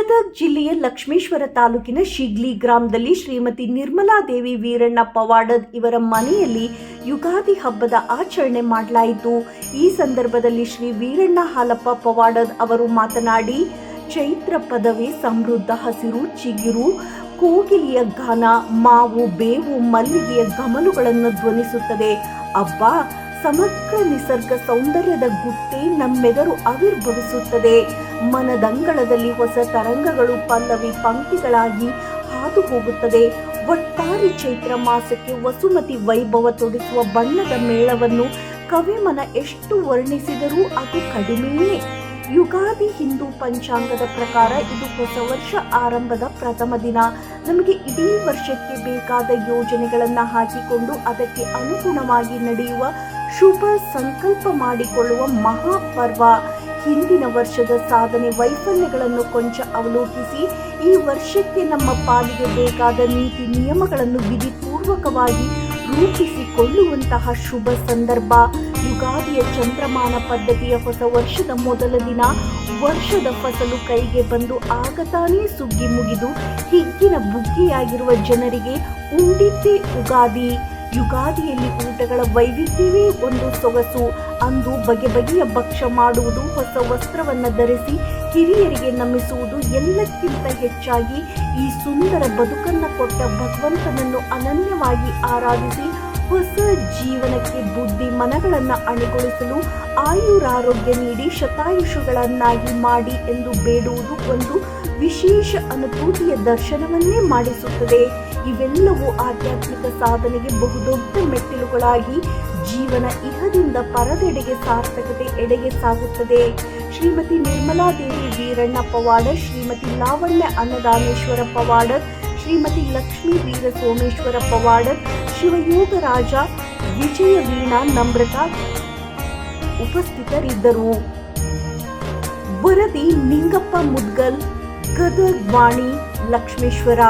ಗದಗ ಜಿಲ್ಲೆಯ ಲಕ್ಷ್ಮೇಶ್ವರ ತಾಲೂಕಿನ ಶಿಗ್ಲಿ ಗ್ರಾಮದಲ್ಲಿ ಶ್ರೀಮತಿ ನಿರ್ಮಲಾದೇವಿ ವೀರಣ್ಣ ಪವಾಡದ್ ಇವರ ಮನೆಯಲ್ಲಿ ಯುಗಾದಿ ಹಬ್ಬದ ಆಚರಣೆ ಮಾಡಲಾಯಿತು. ಈ ಸಂದರ್ಭದಲ್ಲಿ ಶ್ರೀ ವೀರಣ್ಣ ಹಾಲಪ್ಪ ಪವಾಡದ್ ಅವರು ಮಾತನಾಡಿ, ಚೈತ್ರ ಪದವಿ ಸಮೃದ್ಧ ಹಸಿರು ಚಿಗುರು, ಕೋಗಿಲಿಯ ಗಾನ, ಮಾವು ಬೇವು ಮಲ್ಲಿಗೆಯ ಗಮಲುಗಳನ್ನು ಧ್ವನಿಸುತ್ತದೆ. ಅಬ್ಬಾ, ಸಮಗ್ರ ನಿಸರ್ಗ ಸೌಂದರ್ಯದ ಗುಟ್ಟೆ ನಮ್ಮೆದರು ಆವಿರ್ಭವಿಸುತ್ತದೆ. ಮನದಂಗಳದಲ್ಲಿ ಹೊಸ ತರಂಗಗಳು ಪಲ್ಲವಿ ಪಂಕ್ತಿಗಳಾಗಿ ಹಾದು ಹೋಗುತ್ತದೆ. ಒಟ್ಟಾರೆ ಚೈತ್ರ ಮಾಸಕ್ಕೆ ವಸುಮತಿ ವೈಭವ ತೊಡಿಸುವ ಬಣ್ಣದ ಮೇಳವನ್ನು ಕವಿಮನ ಎಷ್ಟು ವರ್ಣಿಸಿದರೂ ಅದು ಕಡಿಮೆಯೇ. ಯುಗಾದಿ ಹಿಂದೂ ಪಂಚಾಂಗದ ಪ್ರಕಾರ ಇದು ಹೊಸ ವರ್ಷ ಆರಂಭದ ಪ್ರಥಮ ದಿನ. ನಮಗೆ ಇಡೀ ವರ್ಷಕ್ಕೆ ಬೇಕಾದ ಯೋಜನೆಗಳನ್ನು ಹಾಕಿಕೊಂಡು ಅದಕ್ಕೆ ಅನುಗುಣವಾಗಿ ನಡೆಯುವ ಶುಭ ಸಂಕಲ್ಪ ಮಾಡಿಕೊಳ್ಳುವ ಮಹಾಪರ್ವ. ಹಿಂದಿನ ವರ್ಷದ ಸಾಧನೆ ವೈಫಲ್ಯಗಳನ್ನು ಕೊಂಚ ಅವಲೋಕಿಸಿ ಈ ವರ್ಷಕ್ಕೆ ನಮ್ಮ ಪಾಲಿಗೆ ಬೇಕಾದ ನೀತಿ ನಿಯಮಗಳನ್ನು ವಿಧಿಪೂರ್ವಕವಾಗಿ ರೂಪಿಸಿಕೊಳ್ಳುವಂತಹ ಶುಭ ಸಂದರ್ಭ. ಯುಗಾದಿಯ ಚಂದ್ರಮಾನ ಪದ್ಧತಿಯ ಹೊಸ ವರ್ಷದ ಮೊದಲ ದಿನ ವರ್ಷದ ಫಸಲು ಕೈಗೆ ಬಂದು ಆಗ ತಾನೇ ಸುಗ್ಗಿ ಮುಗಿದು ಹಿಗ್ಗಿನ ಬುಗ್ಗಿಯಾಗಿರುವ ಜನರಿಗೆ ಉಂಡಿದ್ದೇ ಉಗಾದಿ. ಯುಗಾದಿಯಲ್ಲಿ ಊಟಗಳ ವೈವಿಧ್ಯವೇ ಒಂದು ಸೊಗಸು. ಅಂದು ಬಗೆ ಬಗೆಯ ಭಕ್ಷ್ಯ ಮಾಡುವುದು, ಹೊಸ ವಸ್ತ್ರವನ್ನು ಧರಿಸಿ ಹಿರಿಯರಿಗೆ ನಮಿಸುವುದು, ಎಲ್ಲಕ್ಕಿಂತ ಹೆಚ್ಚಾಗಿ ಈ ಸುಂದರ ಬದುಕನ್ನು ಕೊಟ್ಟ ಭಗವಂತನನ್ನು ಅನನ್ಯವಾಗಿ ಆರಾಧಿಸಿ ಹೊಸ ಜೀವನಕ್ಕೆ ಬುದ್ಧಿ ಮನಗಳನ್ನು ಅಣಿಗೊಳಿಸಲು ಆಯುರಾರೋಗ್ಯ ನೀಡಿ ಶತಾಯುಷುಗಳನ್ನಾಗಿ ಮಾಡಿ ಎಂದು ಬೇಡುವುದು ಒಂದು ವಿಶೇಷ ಅನುಭೂತಿಯ ದರ್ಶನವನ್ನೇ ಮಾಡಿಸುತ್ತದೆ. ಇವೆಲ್ಲವೂ ಆಧ್ಯಾತ್ಮಿಕ ಸಾಧನೆಗೆ ಬಹುದೊಡ್ಡ ಮೆಟ್ಟಿಲುಗಳಾಗಿ ಜೀವನ ಇಹದಿಂದ ಪರದೆಡೆಗೆ ಸಾರ್ಥಕತೆ ಎಡೆಗೆ ಸಾಗುತ್ತದೆ. ಶ್ರೀಮತಿ ನಿರ್ಮಲಾದೇವಿ ವೀರಣ್ಣ ಪವಾಡದ್, ಶ್ರೀಮತಿ ಲಾವಣ್ಯ ಅನ್ನದಾನೇಶ್ವರ ಪವಾಡದ್, ಶ್ರೀಮತಿ ಲಕ್ಷ್ಮೀ ವೀರ ಸೋಮೇಶ್ವರ ಪವಾಡದ್, ಶಿವಯೋಗರಾಜ ವಿಜಯ ವೀಣಾ ನಮ್ರತಾ ಉಪಸ್ಥಿತರಿದ್ದರು. ವರದಿ ನಿಂಗಪ್ಪ ಮುದ್ಗಲ್, ಗದಗ ವಾಣಿ, ಲಕ್ಷ್ಮೇಶ್ವರ.